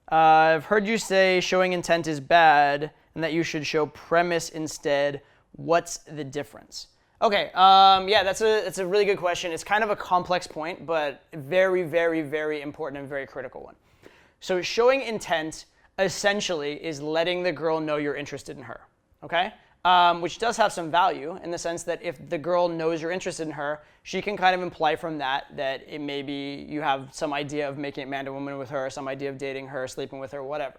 I've heard you say showing intent is bad and that you should show premise instead. What's the difference? Okay, yeah, that's a really good question. It's kind of a complex point, but very, very, very important and very critical one. So showing intent essentially is letting the girl know you're interested in her, okay? Which does have some value in the sense that if the girl knows you're interested in her, she can kind of imply from that it maybe you have some idea of making it man to woman with her, some idea of dating her, sleeping with her, whatever.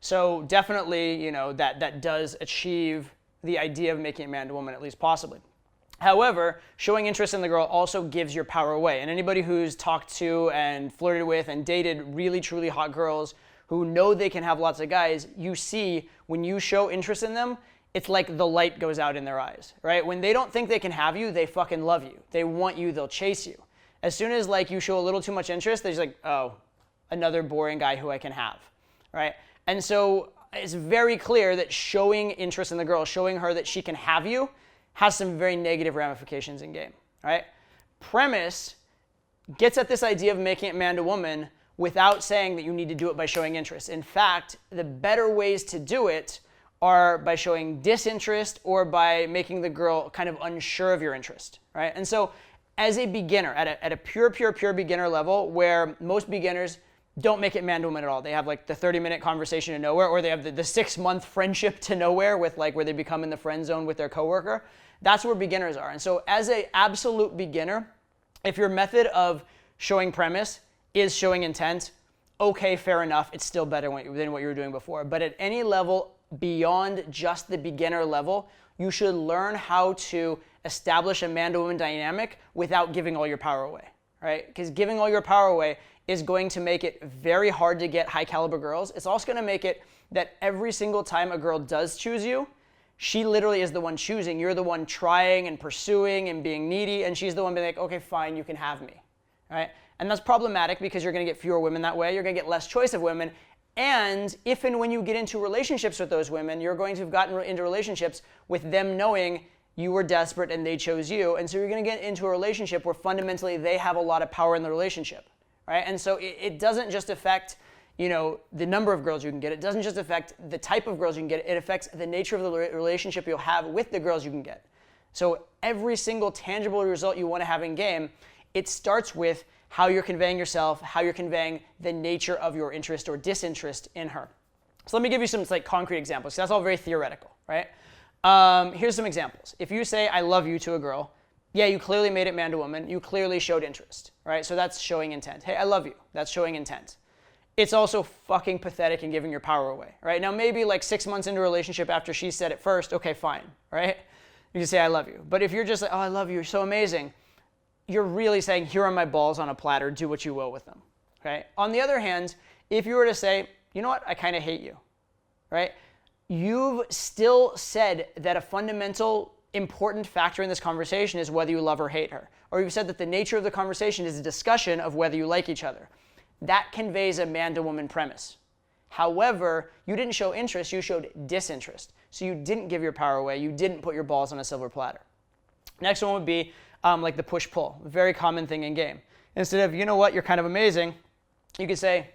So definitely, that does achieve the idea of making it man to woman, at least possibly. However, showing interest in the girl also gives your power away. And anybody who's talked to and flirted with and dated really, truly hot girls who know they can have lots of guys, you see when you show interest in them, it's like the light goes out in their eyes, right? When they don't think they can have you, they fucking love you. They want you, they'll chase you. As soon as you show a little too much interest, they're just like, oh, another boring guy who I can have, right? And so it's very clear that showing interest in the girl, showing her that she can have you, has some very negative ramifications in game, right? Premise gets at this idea of making it man to woman without saying that you need to do it by showing interest. In fact, the better ways to do it are by showing disinterest or by making the girl kind of unsure of your interest, right? And so as a beginner, at a pure beginner level, where most beginners don't make it man to woman at all. They have the 30-minute conversation to nowhere, or they have the 6-month friendship to nowhere with where they become in the friend zone with their coworker. That's where beginners are. And so as an absolute beginner, if your method of showing premise is showing intent, okay, fair enough. It's still better than what you were doing before. But at any level beyond just the beginner level, you should learn how to establish a man-to-woman dynamic without giving all your power away, right? Because giving all your power away is going to make it very hard to get high-caliber girls. It's also going to make it that every single time a girl does choose you, she literally is the one choosing. You're the one trying and pursuing and being needy, and she's the one being like, okay, fine, you can have me, right? And that's problematic because you're going to get fewer women that way. You're going to get less choice of women. And if and when you get into relationships with those women, you're going to have gotten into relationships with them knowing you were desperate and they chose you. And so you're going to get into a relationship where fundamentally they have a lot of power in the relationship, right? And so it doesn't just affect the number of girls you can get. It doesn't just affect the type of girls you can get. It affects the nature of the relationship you'll have with the girls you can get. So every single tangible result you want to have in game, it starts with how you're conveying yourself, how you're conveying the nature of your interest or disinterest in her. So let me give you some concrete examples. That's all very theoretical, right? Here's some examples. If you say, I love you to a girl, yeah, you clearly made it man to woman. You clearly showed interest, right? So that's showing intent. Hey, I love you. That's showing intent. It's also fucking pathetic in giving your power away, right? Now, maybe 6 months into a relationship after she said it first, okay, fine, right? You can say, I love you. But if you're just like, oh, I love you, you're so amazing, you're really saying, here are my balls on a platter, do what you will with them, okay? On the other hand, if you were to say, you know what, I kind of hate you, right? You've still said that a fundamental important factor in this conversation is whether you love or hate her. Or you've said that the nature of the conversation is a discussion of whether you like each other. That conveys a man-to-woman premise. However, you didn't show interest, you showed disinterest. So you didn't give your power away, you didn't put your balls on a silver platter. Next one would be the push-pull, a very common thing in game. Instead of, you know what, you're kind of amazing, you could say,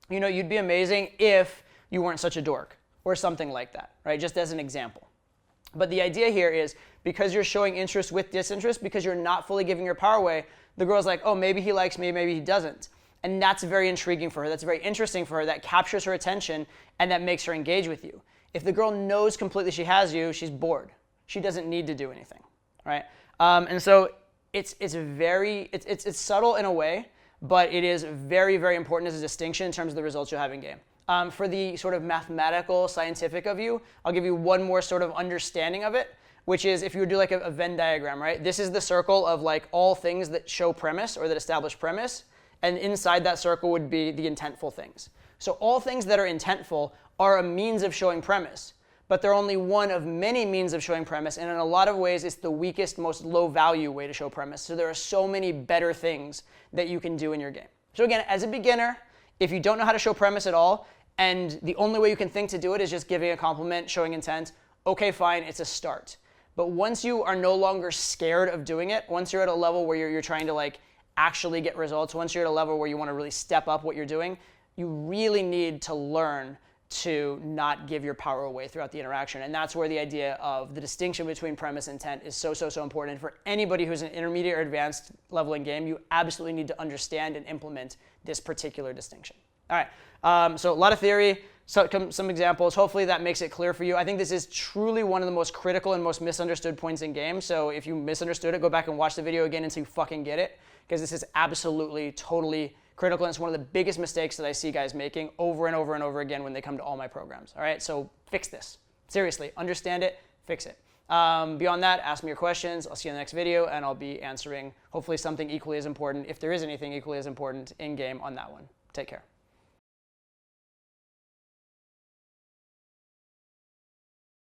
you'd be amazing if you weren't such a dork, or something like that, right? Just as an example. But the idea here is, because you're showing interest with disinterest, because you're not fully giving your power away, the girl's like, oh, maybe he likes me, maybe he doesn't. And that's very intriguing for her. That's very interesting for her. That captures her attention, and that makes her engage with you. If the girl knows completely she has you, she's bored. She doesn't need to do anything, right? And so it's subtle in a way, but it is very, very important as a distinction in terms of the results you'll have in game. For the sort of mathematical, scientific of you, I'll give you one more sort of understanding of it, which is if you would do a Venn diagram, right? This is the circle of all things that show premise or that establish premise. And inside that circle would be the intentful things. So all things that are intentful are a means of showing premise, but they're only one of many means of showing premise, and in a lot of ways, it's the weakest, most low-value way to show premise. So there are so many better things that you can do in your game. So again, as a beginner, if you don't know how to show premise at all, and the only way you can think to do it is just giving a compliment, showing intent, okay, fine, it's a start. But once you are no longer scared of doing it, once you're at a level where you're trying to actually get results, once you're at a level where you want to really step up what you're doing, you really need to learn to not give your power away throughout the interaction. And that's where the idea of the distinction between premise and intent is so important. And for anybody who's an intermediate or advanced level in game, you absolutely need to understand and implement this particular distinction. All right, so a lot of theory, some examples. Hopefully that makes it clear for you. I think this is truly one of the most critical and most misunderstood points in games. So if you misunderstood it, go back and watch the video again until you fucking get it, because this is absolutely, totally critical, and it's one of the biggest mistakes that I see guys making over and over and over again when they come to all my programs. All right, so fix this. Seriously, understand it, fix it. Beyond that, ask me your questions. I'll see you in the next video, and I'll be answering hopefully something equally as important, if there is anything equally as important in game on that one. Take care.